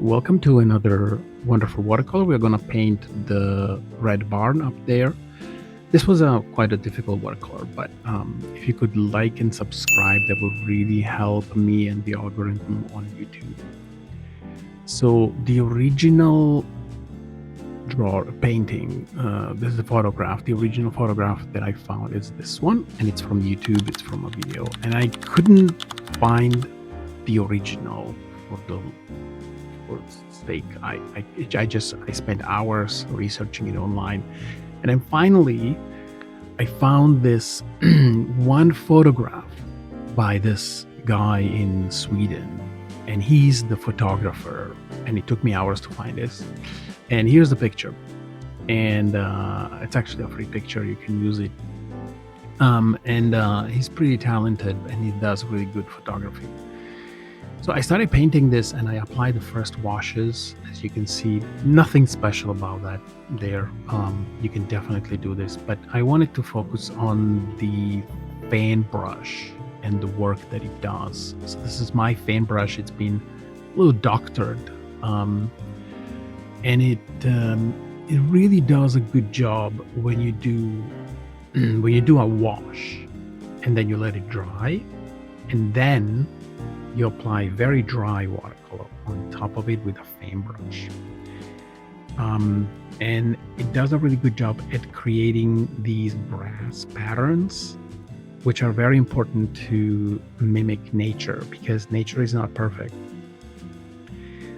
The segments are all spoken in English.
Welcome to another wonderful watercolor. We're going to paint the red barn up there. This was quite a difficult watercolor, but if you could like and subscribe, that would really help me and the algorithm on YouTube. So the original painting, this is a photograph. The original photograph that I found is this one, and it's from YouTube. It's from a video, and I couldn't find the original for the sake. I spent hours researching it online, and then finally I found this one photograph by this guy in Sweden, and he's the photographer, and it took me hours to find this. And here's the picture, and it's actually a free picture. You can use it, and he's pretty talented, and he does really good photography. So I started painting this, and I applied the first washes. As you can see, nothing special about that there. You can definitely do this, but I wanted to focus on the fan brush and the work that it does. So this is my fan brush. It's been a little doctored, and it really does a good job when you do a wash, and then you let it dry, and then you apply very dry watercolor on top of it with a fan brush. And it does a really good job at creating these brass patterns, which are very important to mimic nature, because nature is not perfect.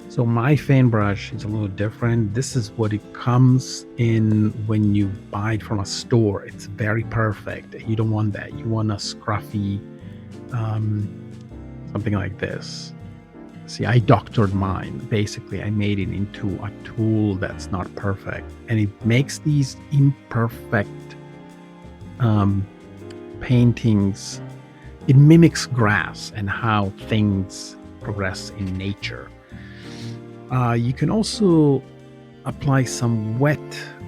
So my fan brush is a little different. This is what it comes in when you buy it from a store. It's very perfect. You don't want that. You want a scruffy, something like this. See, I doctored mine. Basically, I made it into a tool that's not perfect, and it makes these imperfect paintings. It mimics grass and how things progress in nature. You can also apply some wet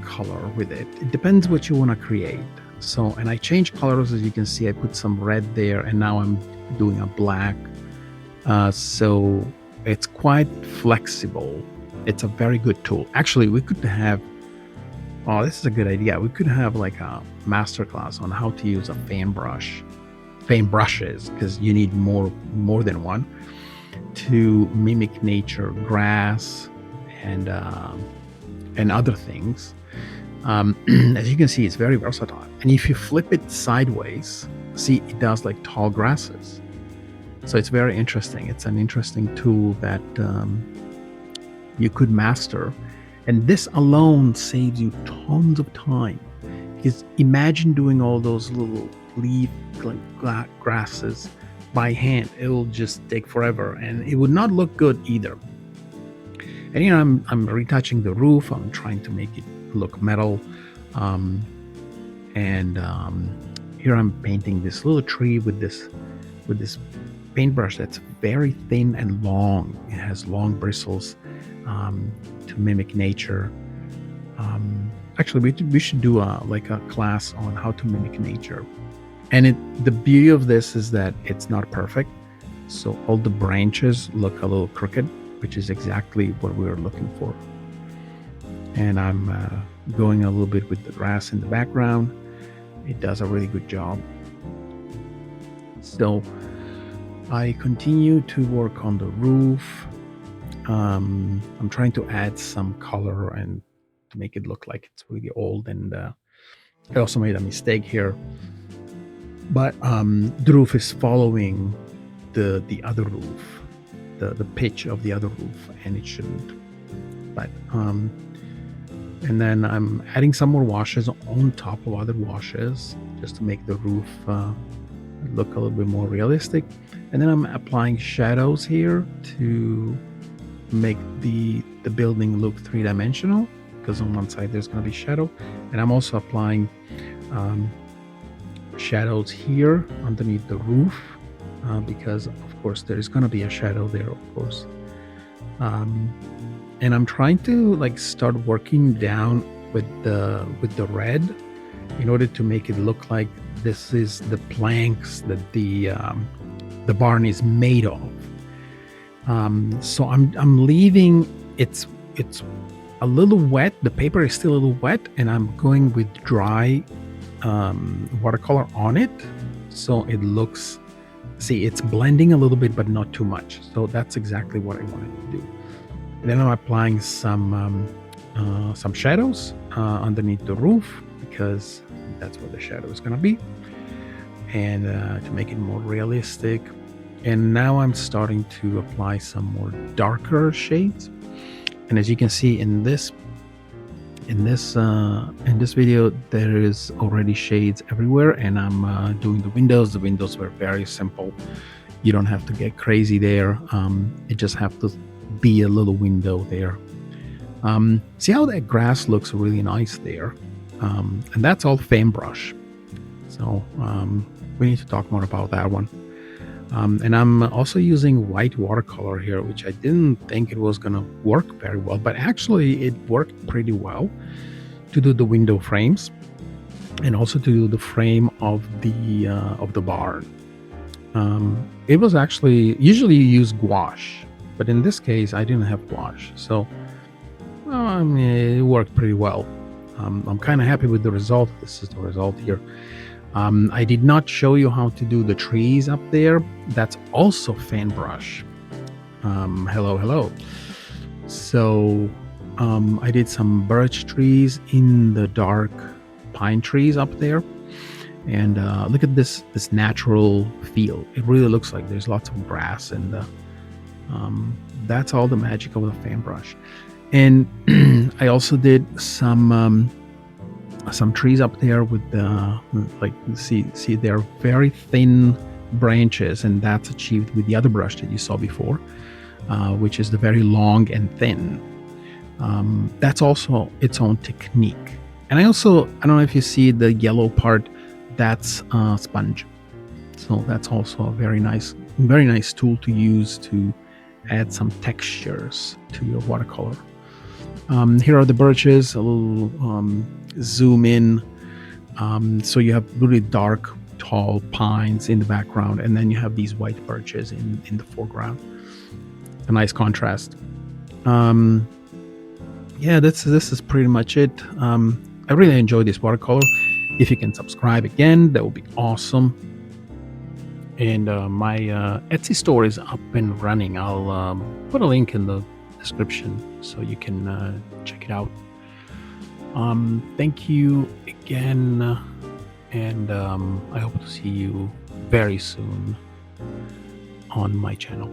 color with it. It depends what you want to create. So, and I changed colors. As you can see, I put some red there, and now I'm doing a black. So it's quite flexible. It's a very good tool. Actually, we could have, this is a good idea. We could have like a masterclass on how to use a fan brushes, because you need more than one to mimic nature, grass, and other things. As you can see, it's very versatile. And if you flip it sideways, see, it does like tall grasses. So it's very interesting. It's an interesting tool that you could master. And this alone saves you tons of time. Because imagine doing all those little leaf grasses by hand. It will just take forever, and it would not look good either. And I'm retouching the roof. I'm trying to make it look metal. Here I'm painting this little tree with this paintbrush that's very thin and long. It has long bristles to mimic nature. Actually, we should do a class on how to mimic nature. And the beauty of this is that it's not perfect. So all the branches look a little crooked, which is exactly what we were looking for. And I'm going a little bit with the grass in the background. It does a really good job. So I continue to work on the roof. I'm trying to add some color and to make it look like it's really old. And I also made a mistake here. But the roof is following the other roof, the pitch of the other roof, and it shouldn't. But and then I'm adding some more washes on top of other washes just to make the roof look a little bit more realistic. And then I'm applying shadows here to make the building look three-dimensional, because on one side there's going to be shadow. And I'm also applying shadows here underneath the roof, because of course there is going to be a shadow there, of course. And I'm trying to like start working down with the red in order to make it look like this is the planks that the barn is made of. So I'm leaving it's a little wet. The paper is still a little wet, and I'm going with dry watercolor on it, so it looks. See, it's blending a little bit, but not too much. So that's exactly what I wanted to do. And then I'm applying some shadows underneath the roof, because that's where the shadow is going to be, and to make it more realistic. And now I'm starting to apply some more darker shades. And as you can see in this video, there is already shades everywhere, and I'm doing the windows. The windows were very simple. You don't have to get crazy there. It just have to be a little window there. See how that grass looks really nice there, and that's all fan brush. So we need to talk more about that one. And I'm also using white watercolor here, which I didn't think it was going to work very well, but actually it worked pretty well to do the window frames and also to do the frame of the barn. It was actually, usually you use gouache, but in this case I didn't have gouache, so it worked pretty well. I'm kind of happy with the result. This is the result here. I did not show you how to do the trees up there. That's also fan brush. Hello. So I did some birch trees in the dark pine trees up there. And look at this natural feel. It really looks like there's lots of grass, and that's all the magic of the fan brush. And I also did some trees up there with the see they're very thin branches, and that's achieved with the other brush that you saw before, which is the very long and thin. That's also its own technique. And I don't know if you see the yellow part, that's sponge. So that's also a very nice tool to use to add some textures to your watercolor. Here are the birches, a little zoom in. So you have really dark, tall pines in the background, and then you have these white birches in the foreground. A nice contrast. Yeah, this is pretty much it. I really enjoyed this watercolor. If you can subscribe again, that would be awesome. And my Etsy store is up and running. I'll put a link in the description so you can check it out. Thank you again, and I hope to see you very soon on my channel.